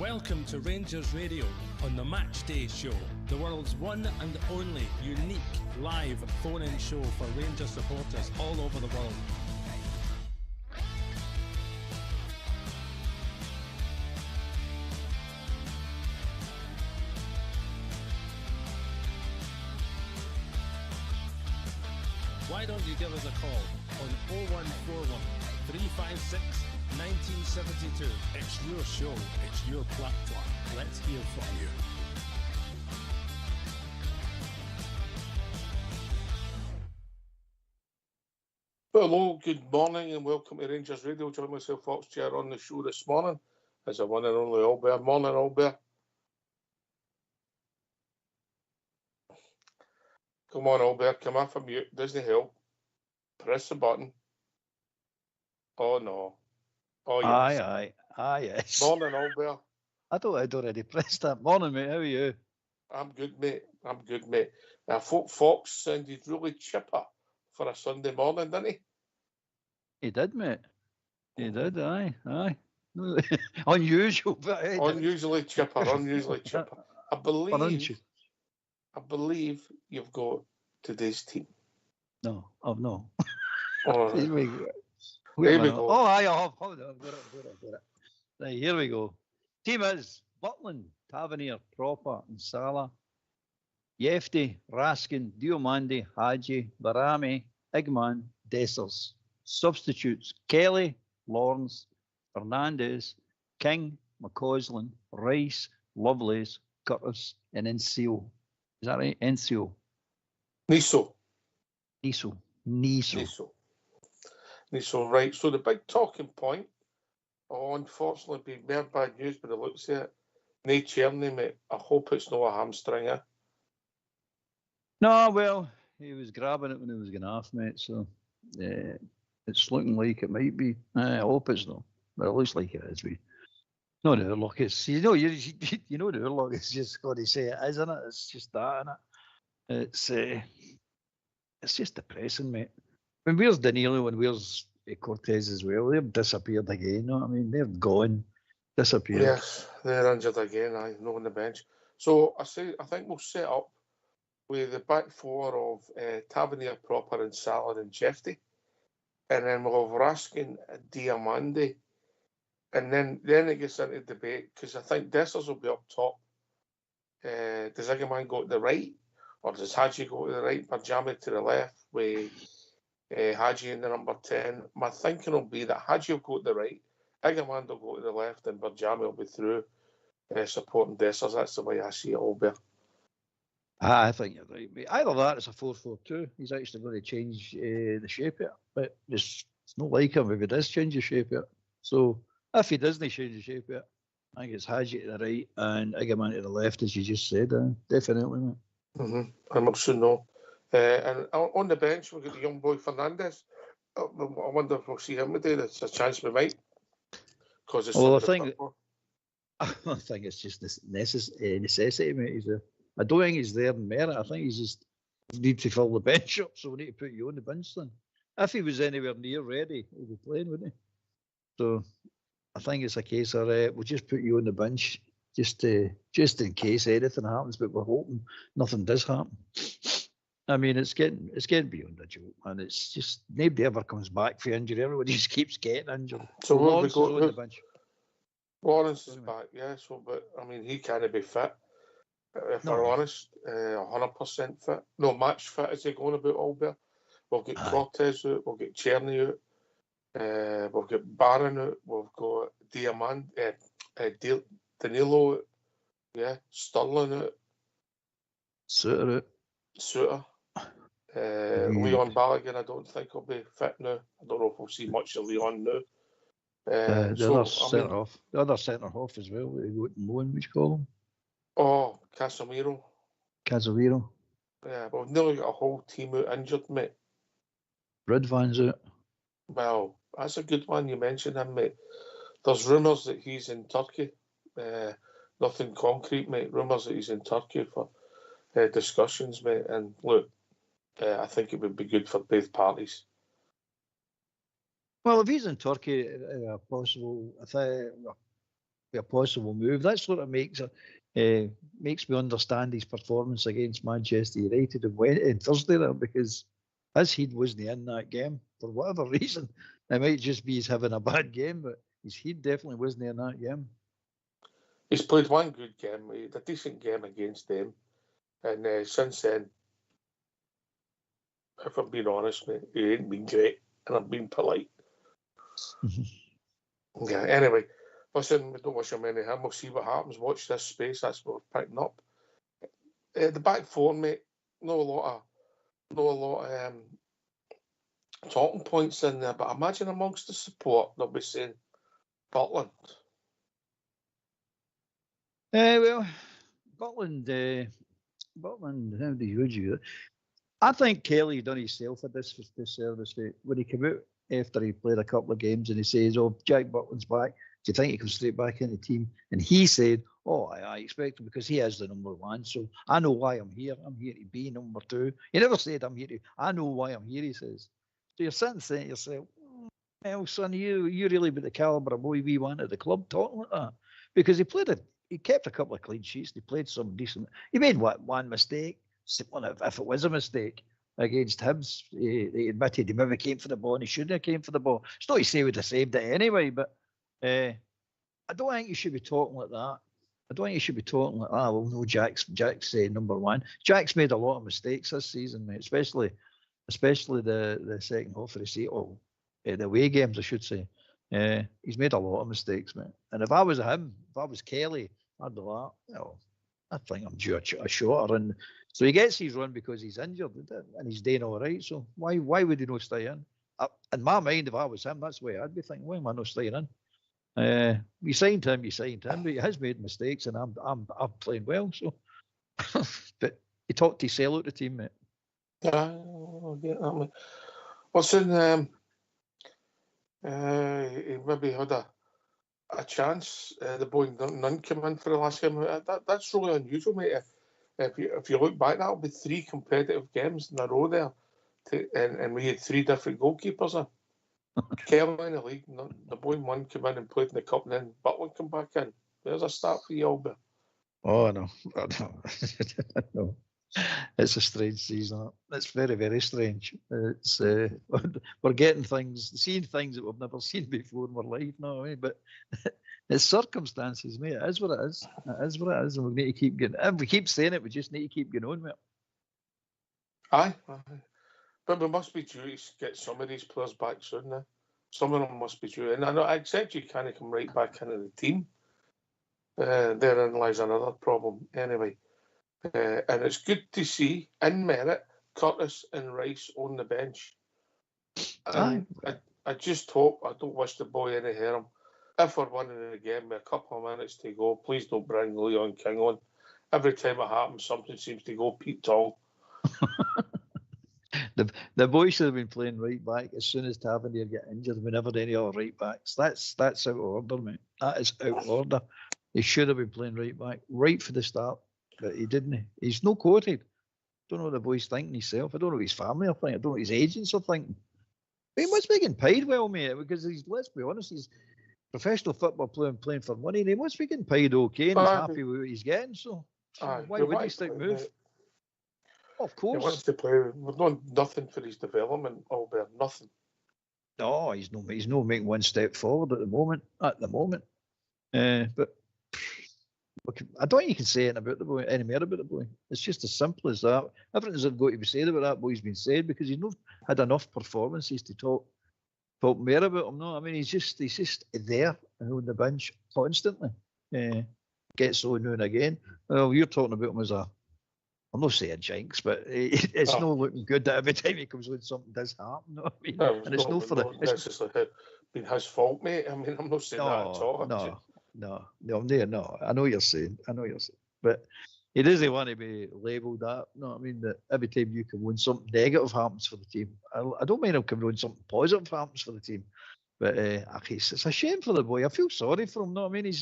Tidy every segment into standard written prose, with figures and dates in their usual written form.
Welcome to Rangers Radio on the Matchday show, the world's one and only unique live phone-in show for Rangers supporters all over the world. Why don't you give us a call on 0141 356 1972. It's your show, it's your platform. Let's hear from you. Hello, good morning and welcome to Rangers Radio. Join myself, Foxchair, on the show this morning as a one and only Albert. Morning, Albert. Come on, Albert, come off of mute. Doesn't help. Press the button. Oh, no. Oh, yes. Aye, yes. Morning, Albert. I thought I'd already pressed that. Morning, mate. How are you? I'm good, mate. I thought Fox sounded really chipper for a Sunday morning, didn't he? He did, mate. He did, aye. Unusual, but hey, unusually chipper. I believe you've got today's team. No, I've not. All right. Here we go. Oh, aye, hold on. Got it. Right, here we go. Team is Butland, Tavernier, Proper, and Salah. Yefty, Raskin, Diomande, Hadji, Barami, Igman, Dessers. Substitutes: Kelly, Lawrence, Fernandez, King, McCausland, Rice, Lovelace, Curtis, and Ensio. Is that right? Ensio. Niso, right. So the big talking point, unfortunately, being more bad news, but it looks at it. Nae Cherny, mate. I hope it's not a hamstringer. No, well, he was grabbing it when he was going off, mate. So it's looking like it might be. I hope it's not, but it looks like it is. No, the look is. You know the look is just got to say it, isn't it? It's just that, isn't it? It's just depressing, mate. When where's Danilo and where's Cortez as well? They've disappeared again. You know what I mean? They're gone, disappeared. Yes, they're injured again. I know on the bench. So I think we'll set up with the back four of Tavernier, Proper, and Salah and Jeffy, and then we'll have Raskin, Diamande, and then it gets into debate because I think Dessers will be up top. Does Igman go to the right? Or does Hadji go to the right, Barjami to the left, with Hadji in the number 10? My thinking will be that Hadji will go to the right, Igman will go to the left, and Barjami will be through supporting Dessers. That's the way I see it, Albert. I think you're right, mate. Either that, it's a 4-4-2. He's actually going to change the shape of it, but it's not like him if he does change the shape of it. So if he doesn't change the shape of it, I think it's Hadji to the right and Igman to the left, as you just said. Definitely, mate. I'm sure no. And on the bench, we've got the young boy Fernandez. I wonder if we'll see him today. There's a chance we might. I think it's just this necessity, mate. I don't think he's there in merit. I think he's just need to fill the bench up, so we need to put you on the bench then. If he was anywhere near ready, he'd be playing, wouldn't he? So I think it's a case of we'll just put you on the bench just in case anything happens, but we're hoping nothing does happen. I mean, it's getting beyond a joke, and it's just nobody ever comes back for injury. Everybody just keeps getting injured. So Lawrence is on the bench. Lawrence is back, yeah. So, but I mean, he can't be fit. If we're honest, 100% fit. No, match fit is he going about, Albert? We'll get Cortez out, we'll get Cherny out, we'll get Barron out, we've got Danilo out, yeah, Sterling out, Suter. Leon Balogun, I don't think he'll be fit now. I don't know if we'll see much of Leon now. The other centre half as well. Moan, which call him? Oh, Casemiro. Yeah, but we've nearly got a whole team out injured, mate. Ridvan's out. Well, that's a good one. You mentioned him, mate. There's rumours that he's in Turkey. Nothing concrete, mate. Rumours that he's in Turkey for discussions, mate. And look, I think it would be good for both parties. Well, if he's in Turkey, possible. be a possible move. That's what it makes me understand his performance against Manchester United on Thursday there, because his head wasn't in that game for whatever reason. It might just be he's having a bad game, but his head definitely wasn't in that game. He's played one good game. He had a decent game against them. And since then, if I'm being honest, mate, he ain't been great. And I'm being polite. Yeah, anyway, listen, we don't wish him any harm. We'll see what happens. Watch this space. That's what we're picking up. The back four, mate, not a lot of talking points in there, but imagine amongst the support they'll be saying Butland. Well, Butland, how do you do it? I think Kelly done himself a disservice when he came out after he played a couple of games and he says, "Oh, Jack Butland's back. Do you think he comes straight back in the team?" And he said, "Oh, I expect him because he is the number one. So I know why I'm here. I'm here to be number two." He never said I'm here to. I know why I'm here. He says. So you're sitting saying to yourself, "Well, son, you really be the caliber of boy we want at the club talking like that," because he kept a couple of clean sheets. He played some decent. He made one mistake. If it was a mistake against Hibs, he admitted he maybe came for the ball and he shouldn't have came for the ball. It's not to say he would have saved it anyway, but I don't think you should be talking like that. I don't think you should be talking like, "Ah, well, no, Jack's number one." Jack's made a lot of mistakes this season, mate, especially the second half of the season, the away games, I should say. He's made a lot of mistakes, mate. And if I was him, if I was Kelly, I'd be like, "Well, I think I'm due a shorter." And so he gets his run because he's injured and he's doing all right. So why would he not stay in? In my mind, if I was him, that's the way I'd be thinking. Why am I not staying in? You signed him, but he has made mistakes, and I'm playing well. So, but he talked to sell out the team, mate. Yeah, I'll get that, mate. Listen, he maybe had a chance. The boy none came in for the last game. That's really unusual, mate. If you look back, that'll be 3 competitive games in a row there, and we had 3 different goalkeepers in. Kelly in the league, the boy one came in and played in the cup, and then Butland come back in. There's a start for you, Albert. Oh no, no. It's a strange season. It's very, very strange. It's we're getting seeing things that we've never seen before in our life now. But it's circumstances, mate. It is what it is. It is what it is, and we need to keep getting. And we keep saying it. We just need to keep going on with it. Aye. But we must be due to get some of these players back soon now. Some of them must be due. And I accept you can't come right back into the team. Therein lies another problem. Anyway. And it's good to see, in merit, Curtis and Rice on the bench. And I just hope, I don't wish the boy any harm. If we're winning the game with a couple of minutes to go, please don't bring Leon King on. Every time it happens, something seems to go Pete Tall. The boys should have been playing right back as soon as Tavernier get injured. We never had any other right backs. That's out of order, mate. That is out of order. He should have been playing right back right for the start. But he didn't. He's no quoted. Don't know what the boy's thinking himself. I don't know what his family are thinking. I don't know what his agents are thinking. But he must be getting paid well, mate, because let's be honest, he's a professional football player playing for money, and he must be getting paid okay, and he's happy with what he's getting. So why would he stick move? Oh, of course. He wants to play. We've done nothing for his development, Albert. Nothing. No, he's no making one step forward at the moment. But I don't think you can say anything about the boy, any more about the boy. It's just as simple as that. Everything's got to be said about that boy's been said because he's not had enough performances to talk more about him. No, I mean he's just there on the bench constantly. Gets on now and again. Well, you're talking about him as I'm not saying jinx, but it's not looking good that every time he comes on something does happen. You know what I mean? No, and it's not for the. It's necessarily been his fault, mate. I mean, I'm not saying that at all. No. I know what you're saying. But he doesn't want to be labelled that. No, I mean that every time you come on, something negative happens for the team. I don't mind him coming on, something positive happens for the team. But it's a shame for the boy. I feel sorry for him. No, I mean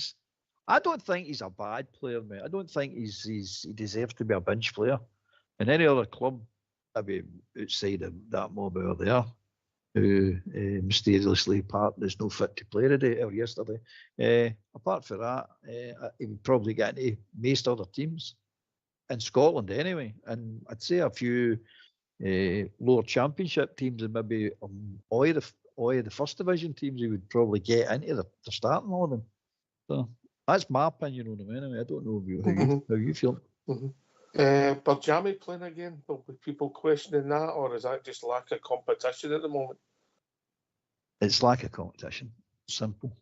I don't think he's a bad player, mate. I don't think he deserves to be a bench player. In any other club, maybe outside of that mob over there, who mysteriously is no fit to play today or yesterday. Apart from that, he would probably get into most other teams in Scotland anyway. And I'd say a few lower championship teams and maybe all the first division teams he would probably get into the starting order. So that's my opinion on him anyway. I don't know how you feel. Barjami playing again, will be people questioning that, or is that just lack of competition at the moment? It's lack of competition. Simple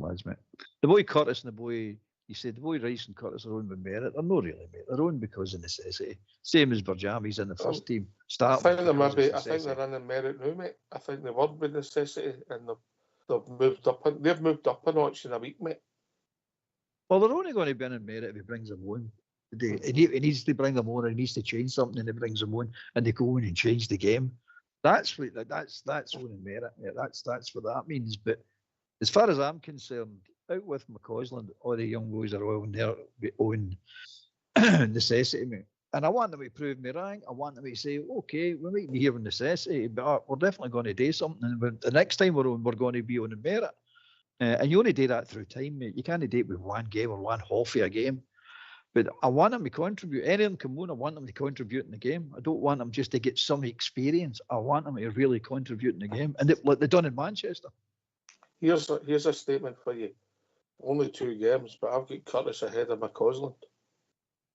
as, mate. The boy Curtis and the boy, you said the boy Rice and Curtis are on with merit. They're not really, mate. They're on because of necessity. Same as Barjami's in the first team. I think they're in the merit now, mate. I think they were with necessity and they've moved up. They've moved up a notch in a week, mate. Well, they're only going to be in merit if he brings them on. He needs to bring them on, and he needs to change something, and he brings them on, and they go in and change the game. That's on in merit. Yeah, that's what that means. But as far as I'm concerned, out with McCausland, all the young boys are all on their own necessity, mate. And I want them to prove me wrong. I want them to say, okay, we might be here on necessity, but we're definitely going to do something. And the next time we're on, we're going to be on the merit. And you only do that through time, mate. You can't do it with one game or one half of a game. But I want them to contribute. Any of them come on, I want them to contribute in the game. I don't want them just to get some experience. I want them to really contribute in the game. And like they've done in Manchester. Here's a statement for you. Only 2 games, but I've got Curtis ahead of McCausland.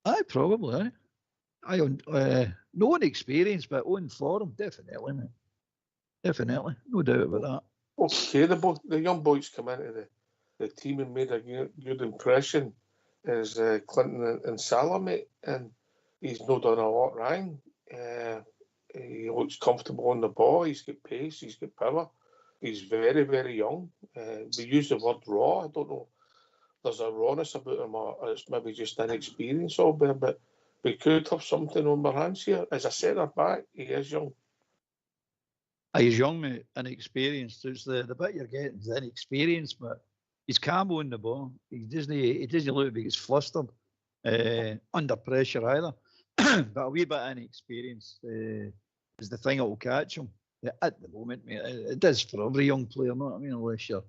Aye, probably, aye. No one experience, but on form, definitely, mate. Definitely. No doubt about that. Okay, the young boys come into the team and made a good impression. Is Clinton and Salah, mate, and he's not done a lot wrong. He looks comfortable on the ball. He's got pace. He's got power. He's very, very young. We use the word raw. I don't know. There's a rawness about him, or it's maybe just inexperience of him, but we could have something on our hands here. As a centre back, he is young. He's young, mate, inexperienced. It's the bit you're getting is inexperience, but he's calm on the ball. He doesn't look like he's flustered under pressure either. But a wee bit of inexperience is the thing that will catch him. At the moment, mate, it does for every young player, know what I mean? Unless you're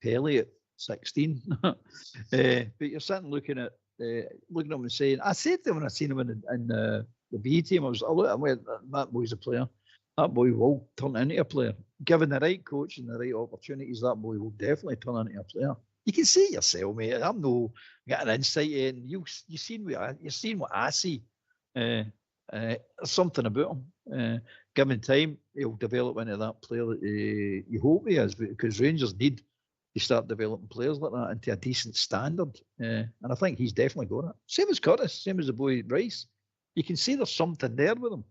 Pelé at 16. But you're sitting looking at him and saying, I said to him when I seen him in the B team, I went, that boy's a player. That boy will turn into a player. Given the right coach and the right opportunities, that boy will definitely turn into a player. You can see it yourself, mate. I'm no getting insight in. You've seen what I see. There's something about him. Given time, he'll develop into that player that you hope he is, because Rangers need to start developing players like that into a decent standard. And I think he's definitely got it. Same as Curtis, same as the boy Rice. You can see there's something there with him.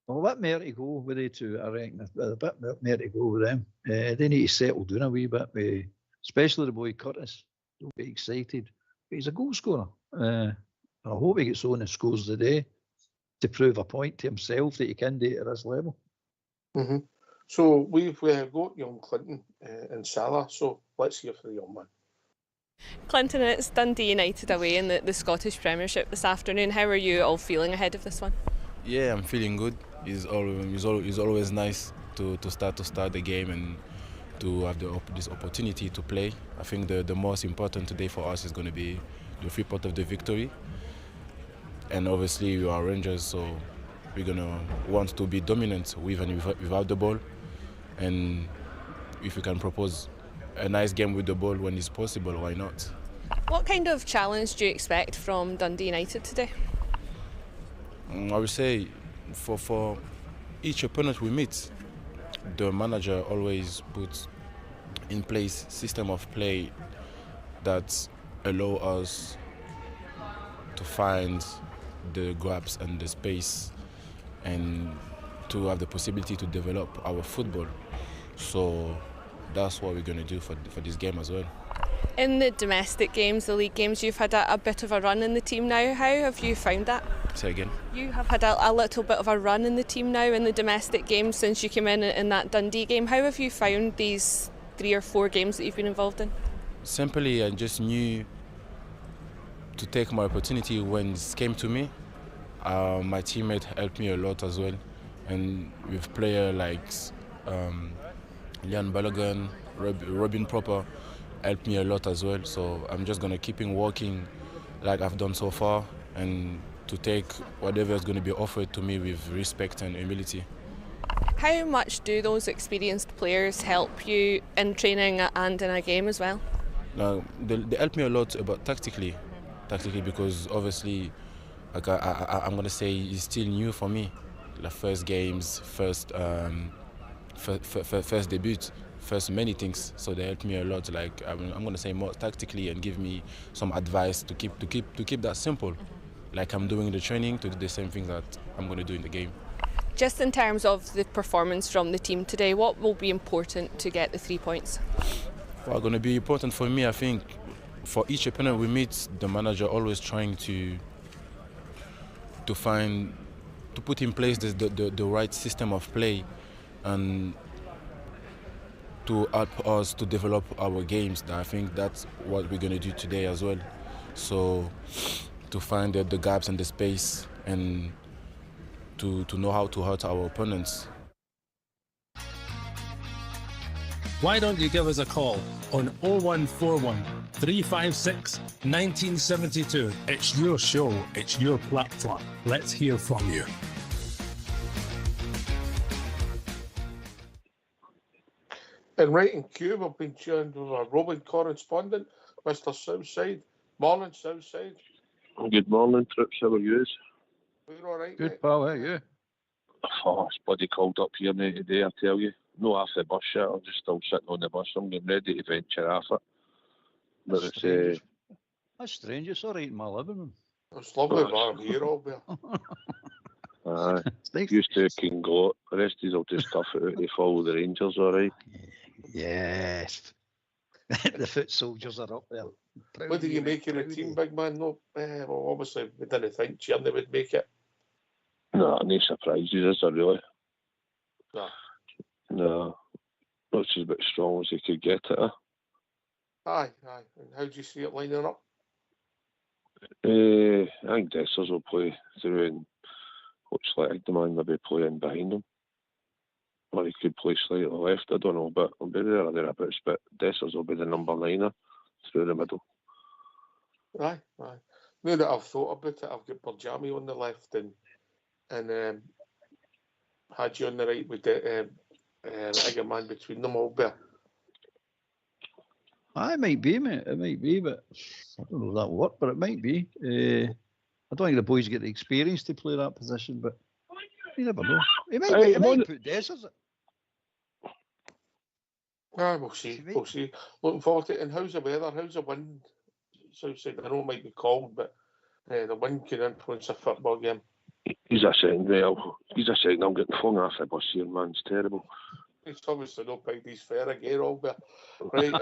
Well, a bit more to go with they two, I reckon. A bit more to go with them. They need to settle down a wee bit, especially the boy Curtis. Don't be excited. But he's a goal scorer. And I hope he gets on and scores today to prove a point to himself that he can do it at this level. Mm-hmm. So we've got young Clinton and Salah, so let's hear from the young man. Clinton, it's Dundee United away in the Scottish Premiership this afternoon. How are you all feeling ahead of this one? Yeah, I'm feeling good. It's always nice to start the game and to have this opportunity to play. I think the most important today for us is going to be the 3 part of the victory. And obviously we are Rangers, so we're going to want to be dominant with and without the ball. And if we can propose a nice game with the ball when it's possible, why not? What kind of challenge do you expect from Dundee United today? I would say for each opponent we meet, the manager always puts in place system of play that allow us to find the gaps and the space and to have the possibility to develop our football. So that's what we're going to do for this game as well. In the domestic games, the league games, you've had a bit of a run in the team now. How have you found that? Say again? You have had a little bit of a run in the team now in the domestic games since you came in that Dundee game. How have you found these 3 or 4 games that you've been involved in? Simply, I just knew to take my opportunity when it came to me. My teammate helped me a lot as well. And with players like Leon Balogun, Robin Proper helped me a lot as well. So I'm just going to keep on working like I've done so far and to take whatever is going to be offered to me with respect and humility. How much do those experienced players help you in training and in a game as well? Now, they help me a lot about tactically because obviously like I'm going to say it's still new for me. The first games, first debut, first many things. So they help me a lot. Like I'm going to say more tactically and give me some advice to keep that simple. Like I'm doing the training to do the same thing that I'm going to do in the game. Just in terms of the performance from the team today, what will be important to get the 3 points? What's going to be important for me, I think, for each opponent we meet, the manager always trying to put in place the right system of play and to help us to develop our games. I think that's what we're going to do today as well. So to find the gaps and the space and to know how to hurt our opponents. Why don't you give us a call on 0141 356 1972? It's your show, it's your platform. Let's hear from you. And right in Cube, I've been joined with our roving correspondent, Mr. Southside. Morning, Southside. Good morning, Trips. How are you? We're all right, Good, mate. pal. How are you? Oh, it's bloody cold up here, mate, today, I tell you. No off the bus yet. I'm just still sitting on the bus. I'm getting ready to venture off it. But That's strange. It's all right in my living room. It's lovely bar here, all there. Nice. Used to can go. The rest is all just tough out to follow the Rangers, all right. Yes. The foot soldiers are up there. What do you make of the team, big man? No, well, obviously, we didn't think Tierney would make it. No surprises, is there really? No. Looks as bit strong as he could get it. Aye. And how do you see it lining up? I think Dessers will play through and looks like the man will be playing behind him. Or he could play slightly left, I don't know, but I'll be there or thereabouts. But Dessers will be the number 9er through the middle. Aye. Now that I've thought about it, I've got Berjami on the left and Hadji on the right with the bigger man between them all there. It might be, mate. It might be, but I don't know if that'll work, but it might be. I don't think the boys get the experience to play that position, but you never know. He might put Dessers. We'll see. Looking forward to it. And how's the weather? How's the wind? Southside, I know it might be cold, but the wind can influence a football game. He's a second. I'm getting flung off the bus here, man. It's terrible. It's obviously no Piggy's fair again, Albert. Right.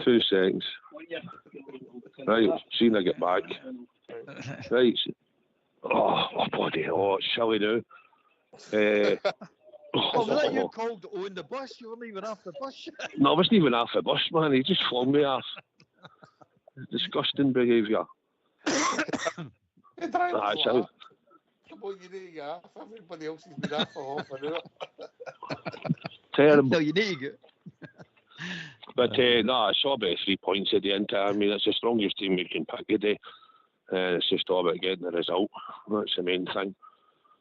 2 seconds. Right, soon I get back. Right. Oh, bloody hell, it's chilly now. Was that you called to own the bus? You weren't even off the bus. No, I wasn't even off the bus, man. He just flung me off. Disgusting behaviour. Come on, you need to get off. Everybody else has been off for half an hour. Terrible. No, you need to get. But I saw about 3 points at the end. I mean, it's the strongest team we can pick today. It's just all about getting the result. That's the main thing.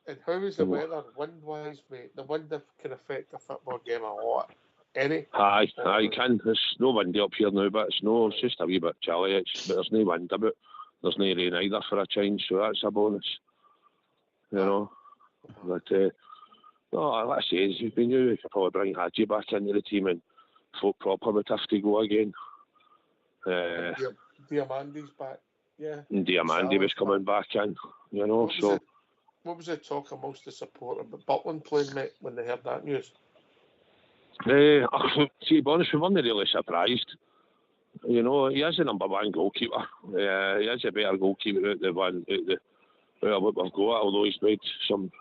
And how is the weather, wind-wise, mate? The wind can affect the football game a lot. Any? Aye, can. There's no windy up here now, but it's just a wee bit chilly. But there's no wind about. There's no rain either for a change, so that's a bonus. You know. But, like I say, we knew we could probably bring Hadji back into the team and folk proper would have to go again. Diamandi's back, yeah. And Diamandi was coming back in, you know, What was the talk amongst the support about Butland playing, mate, when they heard that news? To be honest, we weren't really surprised. You know, he is the number 1 goalkeeper. He is a better goalkeeper out what we've got, although he's made some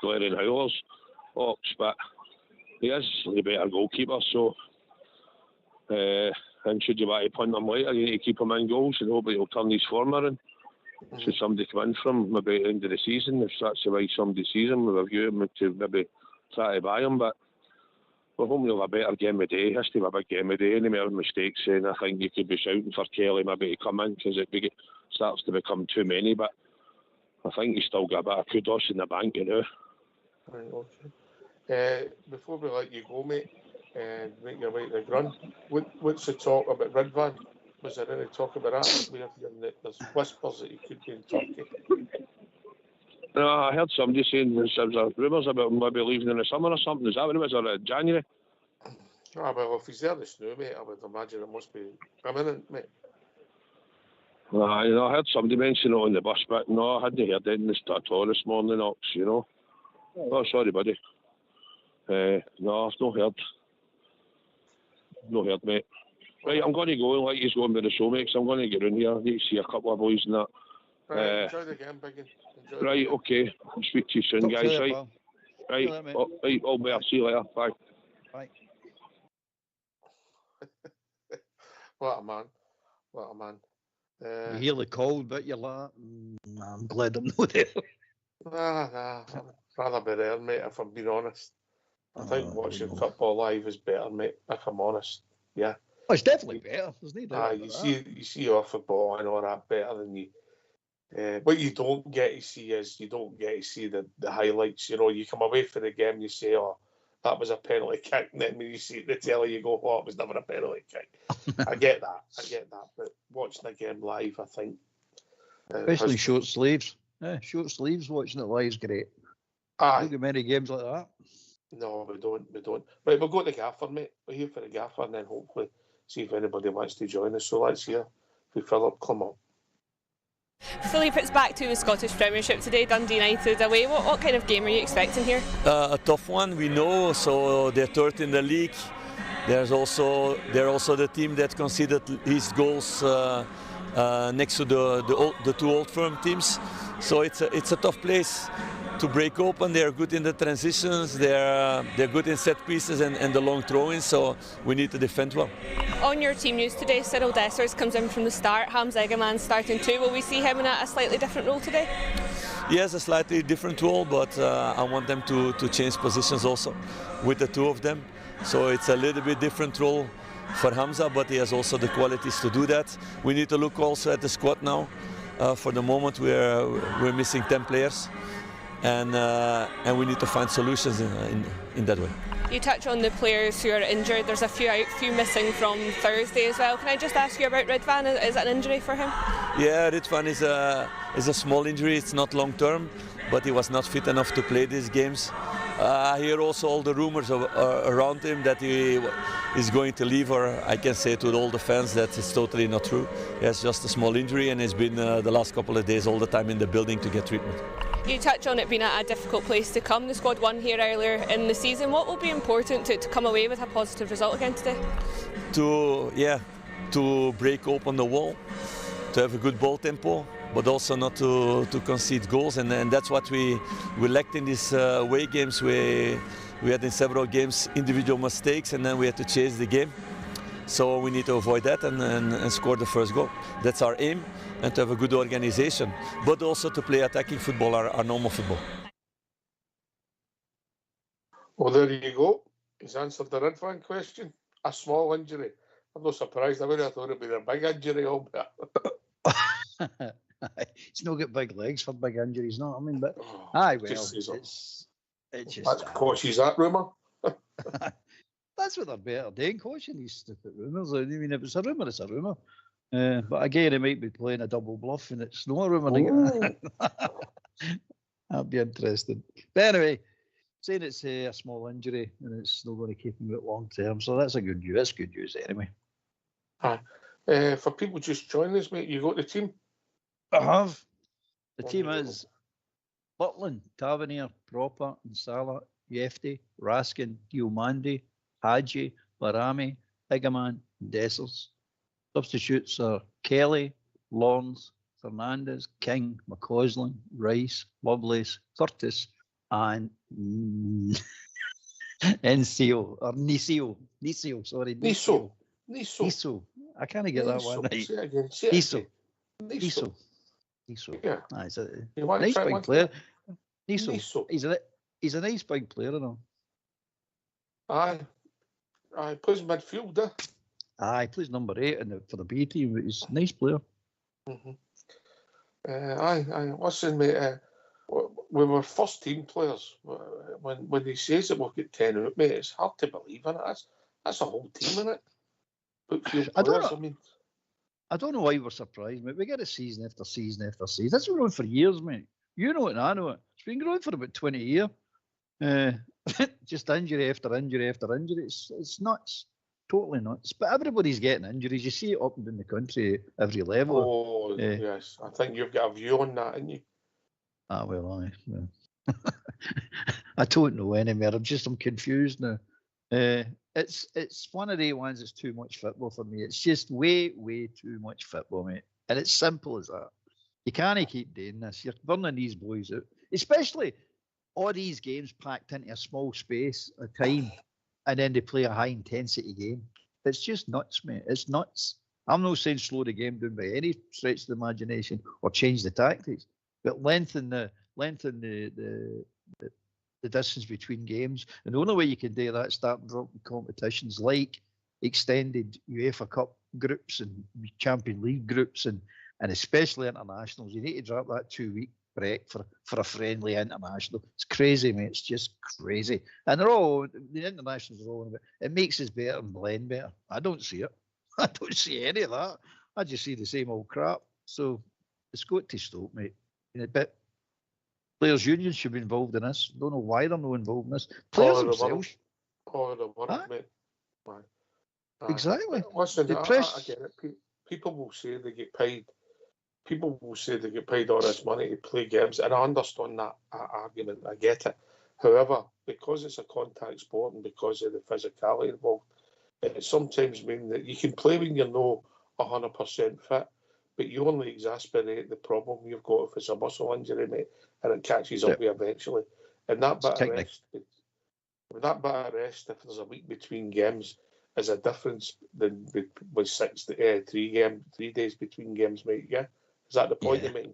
glaring howlers, but he is the better goalkeeper, so and should you want to punt him later, you need to keep him in goals and hopefully he'll turn his form around. Should somebody come in from maybe at the end of the season, if that's the way somebody sees him, with a view to maybe try to buy him, but we're hoping we'll have a better game of day. Has to have a big game of day. Any more mistakes, and I think you could be shouting for Kelly maybe to come in because it starts to become too many. But I think he's still got a bit of kudos in the bank, you know. Right, okay. Before we let you go, mate, and make your way to the Grun, what's the talk about Ridvan? Was there any talk about that? We have heard that there's whispers that he could be in Turkey. No, I heard somebody saying there's rumours about him maybe leaving in the summer or something. Is that what it was, or January? Well, if he's there this now, mate, I would imagine it must be imminent, mate. I heard somebody mention it on the bus, but no, I hadn't heard anything at all this morning, Ox, you know. Oh, sorry, buddy. No, I've not heard. No heard, mate. Right, I'm going to go and let you go on with the show, mate, 'cause I'm going to get in here. I need to see a couple of boys and that. Right, enjoy the game, Biggie. Right, okay. I'll speak to you soon, guys, later, right? pal. Right, all the best. See you later. Bye. Bye. What a man. What a man. You hear the cold, but you're like, I'm glad I'm not there. Nah, I'd rather be there, mate, if I'm being honest. I think watching football live is better, mate, if I'm honest. Yeah. Oh, it's definitely better. There's no doubt You about see your football and all that better than you. What you don't get to see is you don't get to see the highlights. You know, you come away from the game, you say, "Oh, that was a penalty kick," and then when you see the telly, you go, "Oh, it was never a penalty kick." I get that. But watching the game live, I think, especially short sleeves. Yeah, short sleeves watching it live is great. Don't get many games like that. No, we don't. Right, we'll go to the gaffer, mate. We're here for the gaffer, and then hopefully see if anybody wants to join us. So let's hear if Philip come up. Philippe, it's back to the Scottish Premiership today, Dundee United away. What kind of game are you expecting here? A tough one, we know. So they're third in the league. They're also the team that conceded his goals next to the two Old Firm teams. So it's a tough place to break open. They're good in the transitions. They're good in set pieces and the long throw-ins. So we need to defend well. On your team news today, Cyril Dessers comes in from the start. Hamza Egeman starting too. Will we see him in a slightly different role today? He has a slightly different role, but I want them to change positions also with the two of them. So it's a little bit different role for Hamza, but he has also the qualities to do that. We need to look also at the squad now. For the moment, we're missing 10 players, and we need to find solutions in that way. You touch on the players who are injured. There's a few missing from Thursday as well. Can I just ask you about Ridvan? Is that an injury for him? Yeah, Ridvan is a small injury. It's not long term, but he was not fit enough to play these games. I hear also all the rumors around him that he is going to leave, or I can say to all the fans that it's totally not true. He has just a small injury and he's been the last couple of days all the time in the building to get treatment. You touch on it being a difficult place to come. The squad won here earlier in the season. What will be important to come away with a positive result again today? To break open the wall, to have a good ball tempo, but also not to concede goals, and that's what we lacked in these away games. We had in several games individual mistakes, and then we had to chase the game. So we need to avoid that and score the first goal. That's our aim, and to have a good organization, but also to play attacking football, our normal football. Well, there you go. He's answered the Ridvan question. A small injury. I'm not surprised. I would have thought it'd be a big injury, Albert. He's not got big legs for big injuries, no. I mean, but it's just. That's coaches that rumour. That's what they're better doing, coaching these stupid rumours. I mean, if it's a rumour, it's a rumour. But again, he might be playing a double bluff, and it's not a rumour. That'd be interesting. But anyway, saying it's a small injury and it's not going to keep him out long term, so that's a good news. That's good news anyway. For people just joining us, mate, you got the team? I have. The team is Butland, Tavernier, Proper, Nsala, Yefti, Raskin, Diomandi, Hadji, Barami, Egeman, Dessers. Substitutes are Kelly, Lawrence, Fernandez, King, McCausland, Rice, Lovelace, Curtis, and Nisio. I can't get that one right. Say it again. Niso. Yeah. He's a nice big player. Niso. He's a nice big player, though. Aye, plays midfield, He plays number 8 for the B team. He's a nice player. Listen, mate, we were first team players. When he says that we've got 10 out, mate, it's hard to believe in it. That's a whole team in it. Bookfield players, I don't know why we're surprised, mate. We get it season after season after season. That's been going on for years, mate. You know it and I know it. It's been going on for about 20 years. Just injury after injury after injury. It's nuts. Totally nuts. But everybody's getting injuries. You see it up and down the country, every level. Oh, yes. I think you've got a view on that, haven't you? Well, aye. I don't know anymore. I'm confused now. It's one of the ones that's too much football for me. It's just way too much football, mate. And it's simple as that. You can't keep doing this. You're burning these boys out, especially all these games packed into a small space of time, and then they play a high intensity game. It's just nuts, mate. It's nuts. I'm not saying slow the game down by any stretch of the imagination or change the tactics, but lengthen the distance between games. And the only way you can do that is start dropping competitions like extended UEFA Cup groups and Champions League groups and especially internationals. You need to drop that 2-week break for a friendly international. It's crazy, mate. It's just crazy. And the internationals are all, it makes us better and blend better. I don't see it. I don't see any of that. I just see the same old crap. So it's got to stop, mate. But Players' unions should be involved in this. Don't know why they're not involved in this. Players themselves. Mate. Exactly. Listen, I get it. People will say they get paid. People will say they get paid all this money to play games, and I understand that argument. I get it. However, because it's a contact sport and because of the physicality involved, it sometimes means that you can play when you're not 100% fit, but you only exacerbate the problem you've got if it's a muscle injury, mate, and it catches up with you eventually. And that bit of rest, if there's a week between games, is a difference than with 3 days between games, mate. Yeah, is that the point you're making?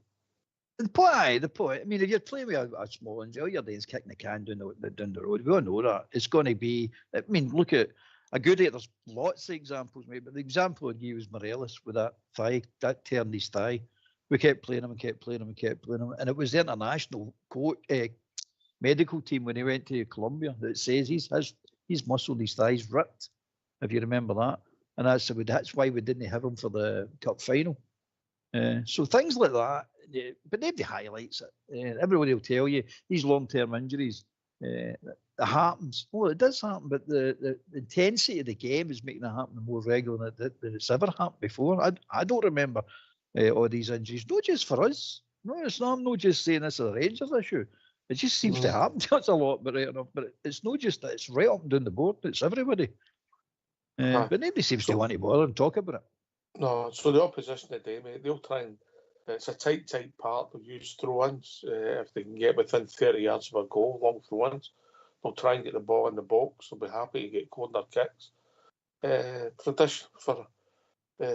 The point. I mean, if you're playing with a small injury, all you're doing is kicking the can down the road. We all know that. It's going to be. I mean, look at a good eight. There's lots of examples, mate. But the example I gave was Morelos with that thigh, that turned his thigh. We kept playing him and kept playing him and kept playing him, and it was the international medical team when he went to Colombia that says he's muscled his thighs ripped. If you remember that, and that's why we didn't have him for the cup final. So things like that, but nobody highlights it. Everybody will tell you these long-term injuries. It happens. Well, it does happen, but the intensity of the game is making it happen more regular than it's ever happened before. I don't remember all these injuries. Not just for us. No, it's not. I'm not just saying this is a Rangers issue. It just seems to happen to us a lot, but right enough. But it's not just that. It's right up and down the board. It's everybody. But nobody seems to want to bother and talk about it. No, so the opposition today, mate, they'll try and, it's a tight part. They'll use throw-ins if they can get within 30 yards of a goal, long throw-ins. They'll try and get the ball in the box. They'll be happy to get corner kicks.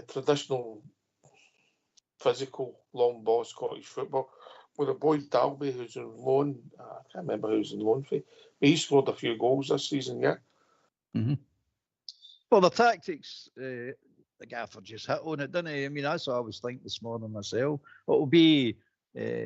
Traditional physical long ball Scottish football. With a boy Dalby who's on loan, I can't remember who's on loan for. But he scored a few goals this season, yeah. Mm-hmm. Well, the tactics, the gaffer just hit on it, didn't he? I mean, that's what I was thinking this morning myself. It'll be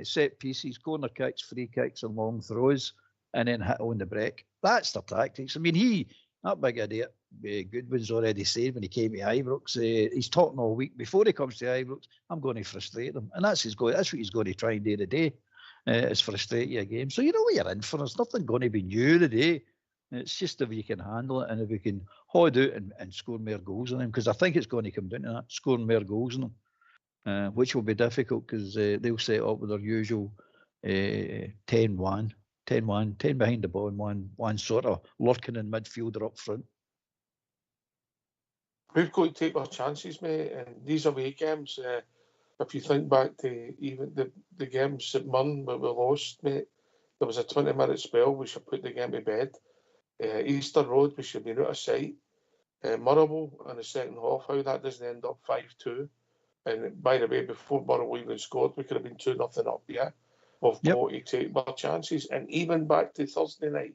set pieces, corner kicks, free kicks, and long throws, and then hit on the break. That's the tactics. I mean, that big idiot, Goodwin's already said when he came to Ibrox, he's talking all week before he comes to Ibrox, I'm going to frustrate them. And that's what he's going to try and do today, is frustrate you a game. So you know what you're in for. There's nothing going to be new today. It's just if you can handle it and if you can hold out and score more goals on them, because I think it's going to come down to that, scoring more goals on them, which will be difficult because they'll set up with their usual 10-1, 10 behind the ball and one sort of lurking in midfielder up front. We've got to take our chances, mate, and these away games, if you think back to even the games at Murn where we lost, mate, there was a 20-minute spell, we should put the game to bed. Easter Road, we should be out of sight. Murrable in the second half, how that doesn't end up 5-2. And by the way, before Murrable even scored, we could have been 2-0 up, yeah? We've got to take our chances. And even back to Thursday night,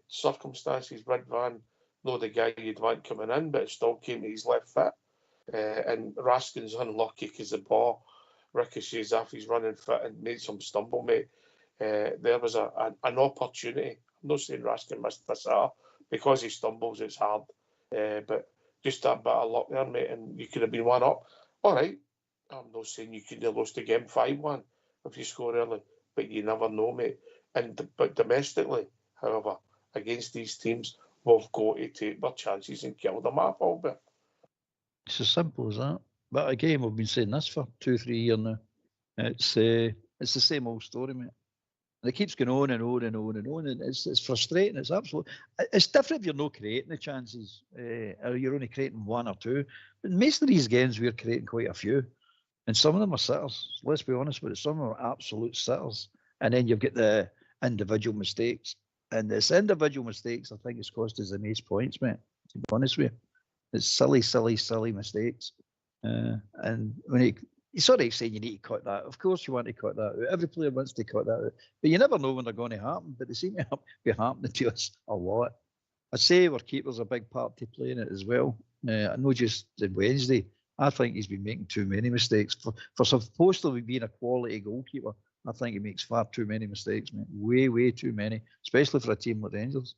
circumstances. Ridvan, not the guy you'd want coming in, but it still came to his left foot. And Raskin's unlucky because the ball ricochets off his running foot and made some stumble, mate. There was an opportunity. I'm not saying Raskin missed this out because he stumbles, it's hard. But just that bit of luck there, mate, and you could have been one up. All right, I'm not saying you could have lost the game 5-1 if you score early, but you never know, mate. But domestically, however, against these teams, we've got to take their chances and kill them off, Albert. It's as simple as that. But again, we've been saying this for 2-3 years now. It's the same old story, mate. And it keeps going on and on and on and on, and it's frustrating. It's absolutely. It's different if you're not creating the chances, or you're only creating one or two. But most of these games, we're creating quite a few, and some of them are sitters. Let's be honest with it. Some of them are absolute sitters, and then you've got the individual mistakes, and this individual mistakes, I think, it's cost us the most points, mate. To be honest with you, it's silly mistakes, and when it's all right saying you need to cut that. Of course, you want to cut that out. Every player wants to cut that out. But you never know when they're going to happen. But they seem to be happening to us a lot. I say our keeper's a big part to play in it as well. I know just on Wednesday, I think he's been making too many mistakes. For supposedly being a quality goalkeeper, I think he makes far too many mistakes, mate. Way too many, especially for a team like Rangers.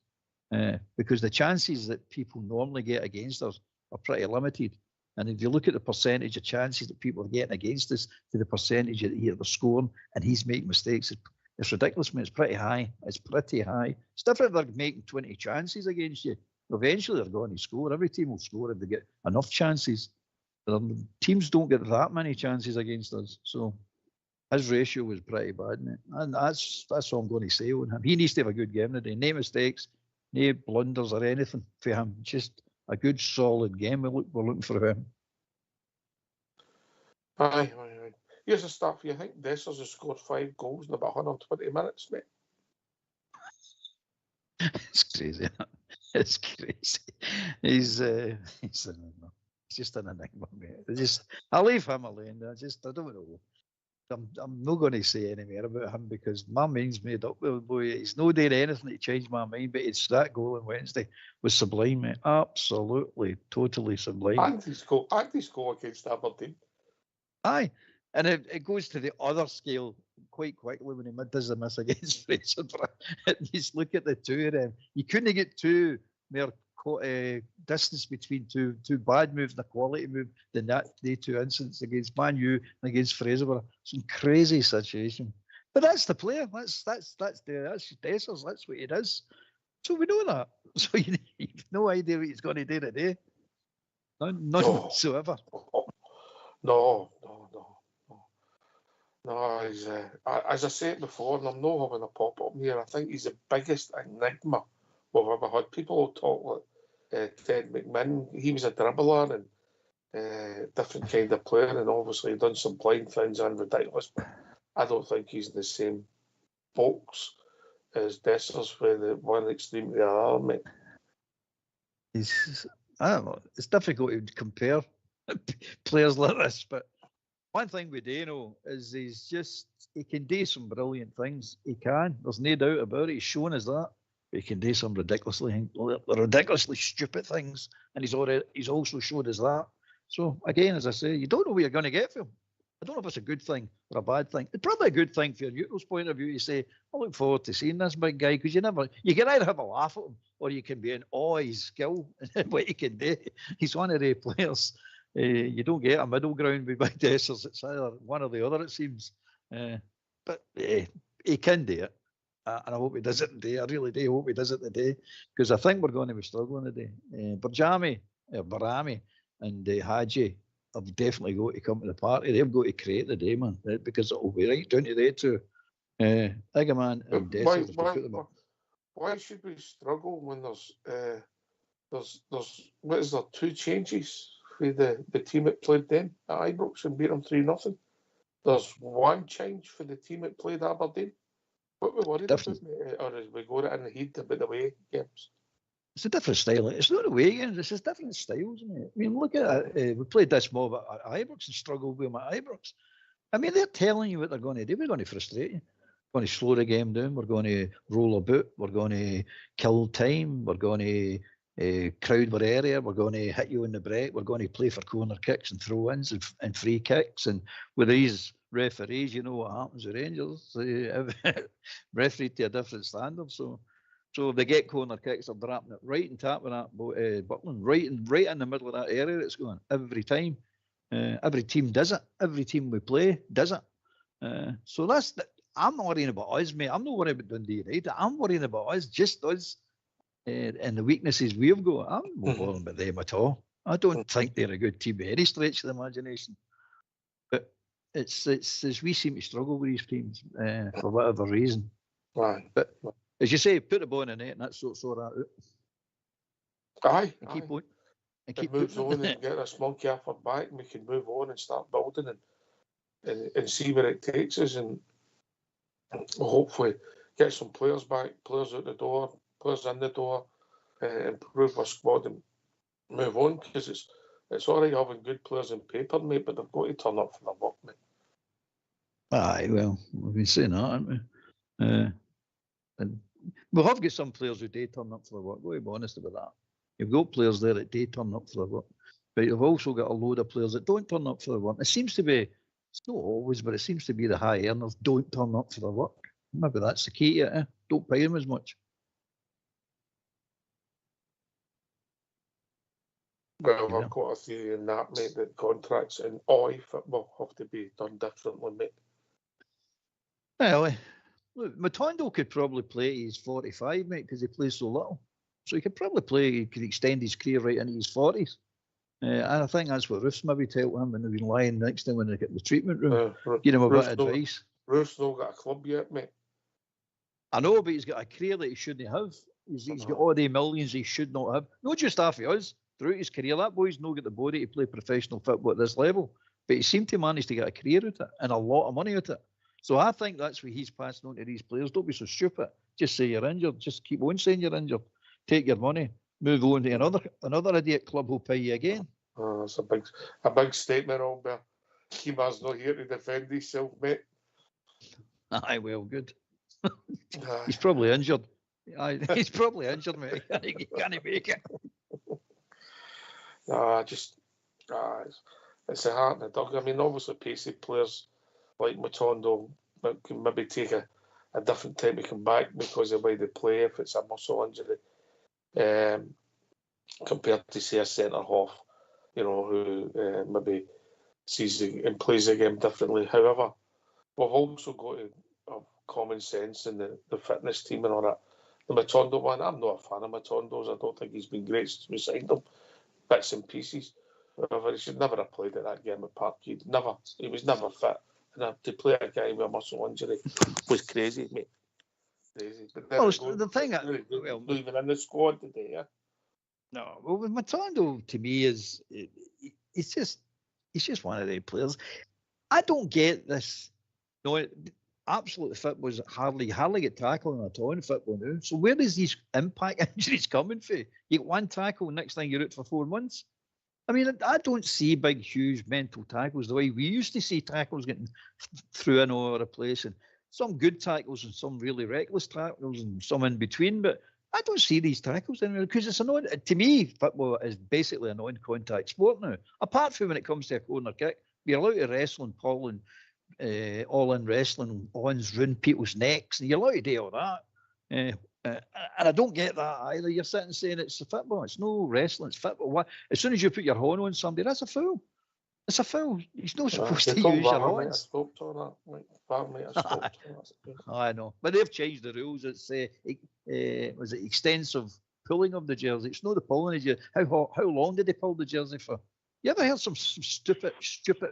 Because the chances that people normally get against us are pretty limited. And if you look at the percentage of chances that people are getting against us to the percentage that they're scoring and he's making mistakes, it's ridiculous, mate. It's pretty high. It's pretty high. It's different if they're making 20 chances against you. Eventually they're going to score. Every team will score if they get enough chances. Teams don't get that many chances against us. So his ratio was pretty bad, mate. And that's all I'm going to say on him. He needs to have a good game today. No mistakes, no blunders or anything for him. Just a good, solid game we're looking for him. Aye. Here's a start for you. I think Dessers has scored 5 goals in about 120 minutes, mate. It's crazy. It's crazy. He's just an enigma, mate. I leave him alone. I don't know. I'm not going to say any more about him because my mind's made up. Boy, he's not doing anything to change my mind, but it's that goal on Wednesday was sublime, mate. Absolutely, totally sublime. Anti-score against Aberdeen. Aye, and it goes to the other scale quite quickly when he does the miss against Fraser. Just look at the two of them. You couldn't get two more distance between two bad moves and a quality move than that. The two incidents against Man U and against Fraser. Some crazy situation. But that's the player. That's Dessers. That's what he does. So we know that. So you've no idea what he's going to do today. None whatsoever. No. He's as I said before, and I'm not having a pop up here. I think he's the biggest enigma we've ever had. People will talk like Ted McMinn. He was a dribbler and different kind of player, and obviously done some blind things and ridiculous. But I don't think he's in the same box as Dessers with the one extreme to the other, mate. I don't know. It's difficult to compare players like this, but one thing we do know is he can do some brilliant things. He can. There's no doubt about it. He's shown us that. But he can do some ridiculously stupid things, and he's also showed us that. So again, as I say, you don't know what you're going to get from him. I don't know if it's a good thing or a bad thing. It's probably a good thing for your neutral's point of view to say, I look forward to seeing this big guy, because you can either have a laugh at him or you can be in awe of his skill and what he can do. He's one of the players. You don't get a middle ground with big Dessers. It's either one or the other, it seems. But he can do it. And I hope he does it today. I really do hope he does it today, because I think we're going to be struggling today. Barami and Hadji have definitely got to come to the party. They've got to create the day, man, because it'll be right down to they two. Igaman and Dessers have to put them up. Why should we struggle when there's what is there, 2 changes for the team that played them at Ibrox and beat them 3-0? There's 1 change for the team that played Aberdeen. What we worried about, or is we got it in the heat about the away games? It's a different style. It's not away games. It's just different styles, mate. I mean, look at it. We played this mob at Ibrox and struggled with them at Ibrox. I mean, they're telling you what they're going to do. We're going to frustrate you. going to slow the game down. We're going to roll about. We're going to kill time. We're going to crowd our area. We're going to hit you in the break. We're going to play for corner kicks and throw-ins and free kicks. And with these referees, you know what happens with Rangers. They referee to a different standard. So if they get corner kicks, they're dropping it right and tapping that Buckland, right in the middle of that area it's going every time. Every team does it. Every team we play does it. So I'm not worrying about us, mate. I'm not worrying about Dundee United. I'm worrying about us, just us, and the weaknesses we've got. I'm not worrying about them at all. I don't think they're a good team by any stretch of the imagination. But it's we seem to struggle with these teams for whatever reason. Right. But as you say, put the ball in the net and that sort that out. Aye. Keep on. It moves on and get this monkey off our back, and we can move on and start building and see where it takes us, and hopefully get some players back, players out the door, players in the door, improve our squad and move on, because it's all right having good players on paper, mate, but they've got to turn up for their work, mate. Aye, well, we've been saying that, haven't we? And we have got some players who do turn up for their work. We'll be honest about that. You've got players there that do turn up for their work, but you've also got a load of players that don't turn up for their work. It seems to be, it's not always, but it seems to be the high earners don't turn up for their work. Maybe that's the key to it. Don't pay them as much. Well, I've got a theory in that, mate, that contracts in OI football have to be done differently, mate. Well, look, Matondo could probably play he's 45, mate, because he plays so little. So he could probably play, he could extend his career right into his 40s. And I think that's what Roof's maybe told him when they've been lying next to him when they get the treatment room. Give him a bit of advice. Roof's not got a club yet, mate. I know, but he's got a career that he shouldn't have. He's got all the millions he should not have. Not just half of us. Throughout his career, that boy's not got the body to play professional football at this level. But he seemed to manage to get a career out of it and a lot of money out of it. So I think that's what he's passing on to these players. Don't be so stupid. Just say you're injured. Just keep on saying you're injured. Take your money. Move on to another idiot club who'll pay you again. Oh, that's a big statement, Albert. Keemar's not here to defend himself, mate. Aye, well, good. He's probably injured. Aye, he's probably injured, mate. He can't make it. It's a heart in the dog. I mean, obviously, pacey players like Matondo can maybe take a different time to come back because of the way they play if it's a muscle injury, compared to, say, a centre half, who maybe sees and plays the game differently. However, we've also got to have common sense in the fitness team and all that. The Matondo one, I'm not a fan of Matondo's. I don't think he's been great since we signed him. Bits and pieces. However, he should never have played at that game at Parkhead. Never. He was never fit. And to play a guy with a muscle injury was crazy, mate. Crazy. But the thing, even in the squad today, yeah. No, well, with Matondo to me is he's just one of the players. I don't get this. No, absolutely fit was hardly get tackling at all in football now. So where is these impact injuries coming from? You get one tackle, next thing you're out for 4 months. I mean, I don't see big, huge mental tackles the way we used to see tackles getting through in all over the place, and some good tackles and some really reckless tackles and some in between. But I don't see these tackles anymore because it's annoying. To me, football is basically a non-contact sport now. Apart from when it comes to a corner kick, you're allowed to wrestle and pull and all-in wrestling, ons ruin people's necks, and you're allowed to do all that. And I don't get that either. You're sitting saying it's football. It's no wrestling. It's football. As soon as you put your horn on somebody, that's a foul. It's a foul. He's not supposed to use your horns. I know. But they've changed the rules. It's was it extensive pulling of the jersey. It's not the pulling. How long did they pull the jersey for? You ever heard some stupid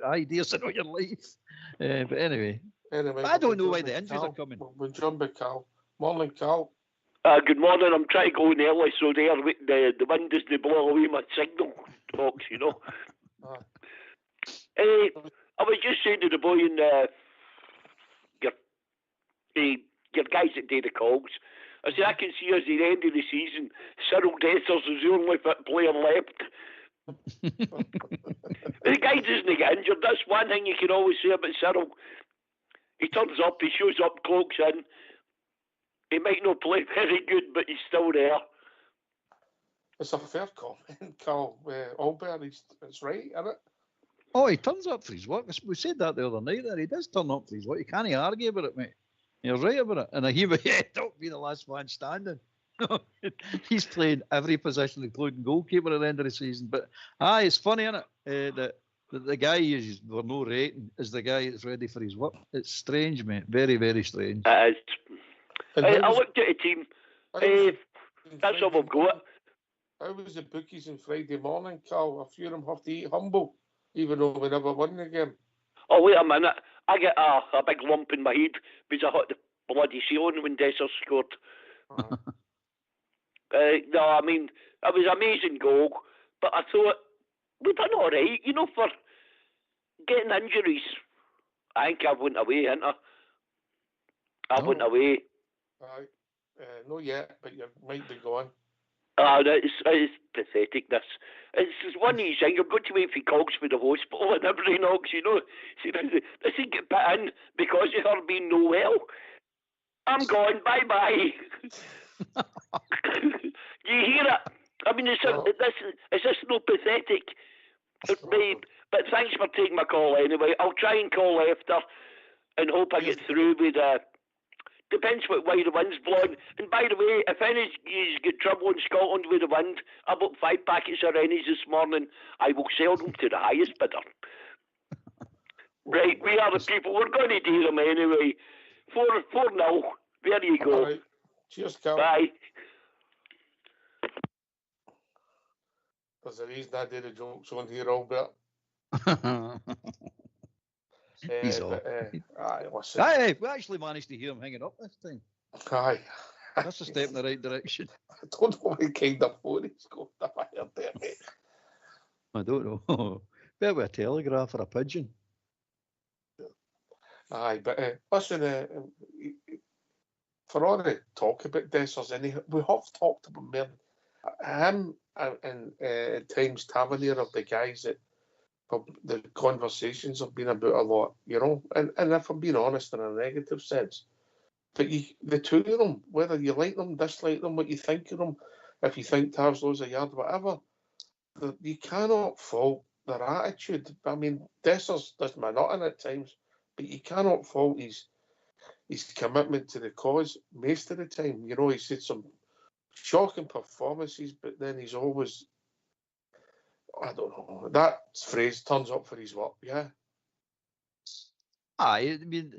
ideas in all your life? But anyway, I don't know why the injuries are coming. We'll jump back, Cal. Morning, Cal. Good morning. I'm trying to go in early so the wind doesn't blow away my signal talks, I was just saying to the boy in your guys that do the calls, I said I can see us at the end of the season, Cyril Dessers is the only fit player left. The guy doesn't get injured. That's one thing you can always say about Cyril. He turns up, he shows up, cloaks in. He might not play very good, but he's still there. It's a fair comment, Carl. Albert, it's right, isn't it? Oh, he turns up for his work. We said that the other night there. He does turn up for his work. You can't argue about it, mate. You're right about it. And I hear, don't be the last man standing. He's playing every position, including goalkeeper at the end of the season. But it's funny, isn't it? That the guy we're no rating is the guy that's ready for his work. It's strange, mate. Very, very strange. It is. I looked at the team. That's all we've got. How was the bookies on Friday morning, Carl? A few of them have to eat humble, even though we never won the game. Oh, wait a minute. I get a big lump in my head because I hit the bloody ceiling when Dessers scored. No, I mean, it was an amazing goal, but I thought we've done all right, you know, for getting injuries. I think I went away, hadn't I? I went away. Right. Not yet, but you might be going. It's pathetic, this. It's one of these things. I'm going to wait for calls for the hospital and everything else, you know. See, this will get put in because of her being no well. I'm gone, bye-bye. You hear it? I mean, is this no pathetic? But thanks for taking my call anyway. I'll try and call after and hope I get through with depends what way the wind's blowing. And by the way, if any of you get trouble in Scotland with the wind, I bought 5 packets of Rennies this morning. I will sell them to the highest bidder. Right, we are the people. We're going to do them anyway. 4-0. There you go. Right. Cheers, Carl. Bye. There's a reason I did the jokes on here, Albert. He's all. Listen. We actually managed to hear him hanging up this time. Aye. That's a step in the right direction. I don't know what kind of phone he's got. I don't know. Better with a telegraph or a pigeon. Aye, but listen, for all the talk about Dessers, and we have talked about him and at times Tavernier of the guys that the conversations have been about a lot, you know, and if I'm being honest in a negative sense, but the two of them, whether you like them, dislike them, what you think of them, if you think Tav's loads a yard, whatever, you cannot fault their attitude. I mean, Dessers does my nutting at times, but you cannot fault his commitment to the cause most of the time. You know, he's had some shocking performances, but then he's always, I don't know, that phrase, turns up for his work, yeah. I mean,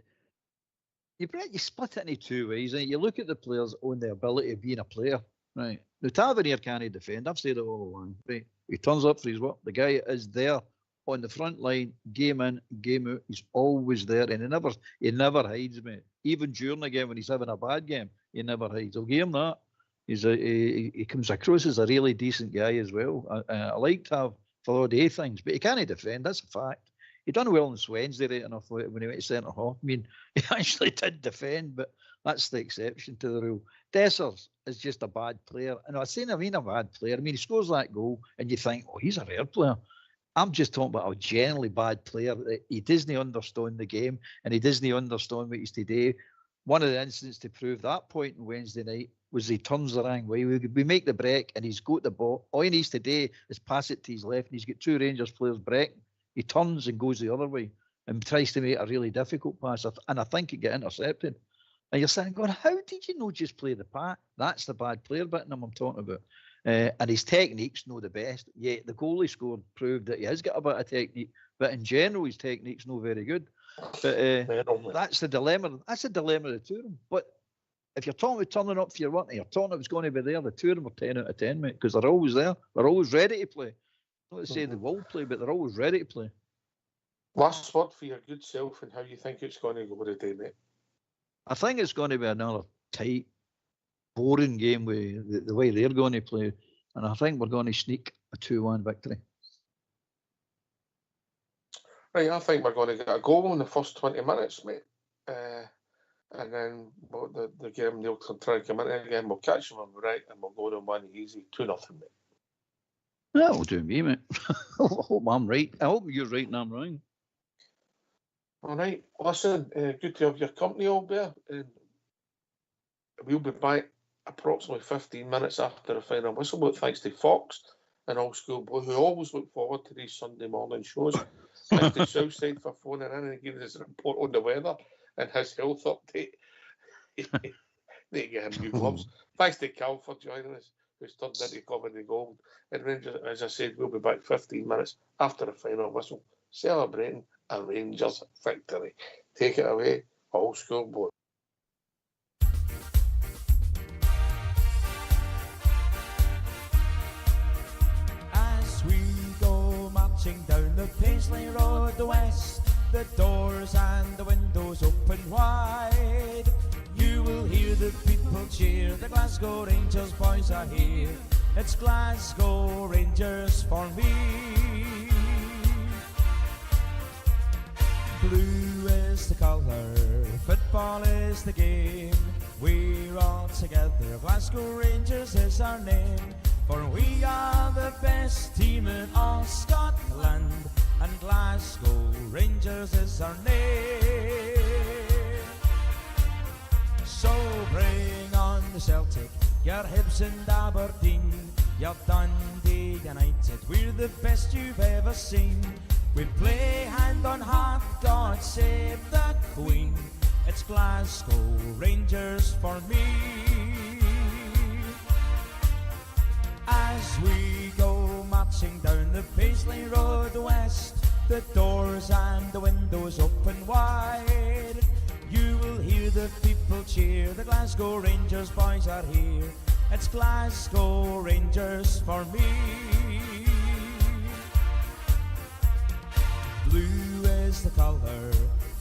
you split it in 2 ways. You look at the players on the ability of being a player, right? Now, Tavernier can't defend. I've said it all along, right? He turns up for his work. The guy is there on the front line, game in, game out. He's always there, and he never hides, mate. Even during the game when he's having a bad game, he never hides. I'll give him that. He comes across as a really decent guy as well. I like to have for all day things, but he can't defend. That's a fact. He done well in Wednesday, right enough, when he went to centre half. I mean, he actually did defend, but that's the exception to the rule. Dessers is just a bad player. And I mean a bad player. I mean, he scores that goal, and you think, oh, he's a rare player. I'm just talking about a generally bad player. He doesn't understand the game, and he doesn't understand what he's today. One of the incidents to prove that point on Wednesday night was he turns the wrong way. We make the break, and he's got the ball. All he needs today is pass it to his left, and he's got 2 Rangers players breaking. He turns and goes the other way and tries to make a really difficult pass, and I think it got intercepted. And you're saying, God, how did you not just play the part? That's the bad player bit I'm talking about. And his technique's not the best. Yet the goal he scored proved that he has got a bit of technique, but in general his technique's not very good. But that's the dilemma. That's the dilemma of the two of them. But if you're talking about turning up for your work and you're talking about it's going to be there, the two of them are 10 out of 10, mate, because they're always there. They're always ready to play. Not to say they will play, but they're always ready to play. Last word for your good self and how you think it's going to go today, mate. I think it's going to be another tight, boring game with the way they're going to play. And I think we're going to sneak a 2-1 victory. Right, I think we're going to get a goal in the first 20 minutes, mate. And then the game, they'll try to come in again. We'll catch them on the right and we'll go to 1 easy. 2-0, mate. That'll do me, mate. I hope I'm right. I hope you're right and I'm wrong. All right, listen, good to have your company, Albert. And we'll be back approximately 15 minutes after the final whistle, but thanks to Fox and Old School Blue, who always look forward to these Sunday morning shows. Thanks to Southside for phoning in and giving us a report on the weather and his health update. Need to get him new gloves. Thanks to Cal for joining us, who's turned into Comedy Gold. And Rangers, as I said, we'll be back 15 minutes after the final whistle, celebrating a Rangers victory. Take it away, Old School Blue. Down the Paisley Road, the west, the doors and the windows open wide. You will hear the people cheer, the Glasgow Rangers boys are here. It's Glasgow Rangers for me. Blue is the colour, football is the game. We're all together, Glasgow Rangers is our name. For we are the best team in all Scotland, and Glasgow Rangers is our name. So bring on the Celtic, your Hibs and Aberdeen, your Dundee United, we're the best you've ever seen. We play hand on heart, God save the Queen. It's Glasgow Rangers for me. As we go marching down the Paisley Road west, the doors and the windows open wide. You will hear the people cheer, the Glasgow Rangers boys are here. It's Glasgow Rangers for me. Blue is the colour,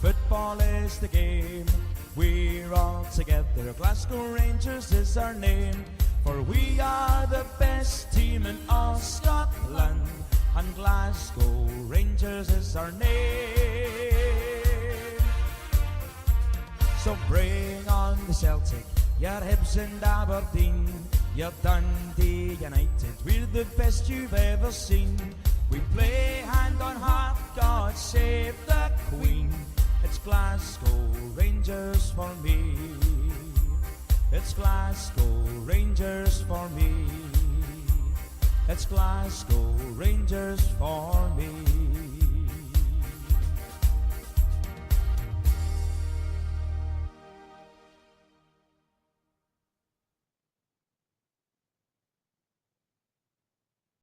football is the game. We're all together, Glasgow Rangers is our name. For we are the best team in all Scotland, and Glasgow Rangers is our name. So bring on the Celtic, your Hibs and Aberdeen, your Dundee United, we're the best you've ever seen. We play hand on heart, God save the Queen. It's Glasgow Rangers for me. It's Glasgow Rangers for me. It's Glasgow Rangers for me.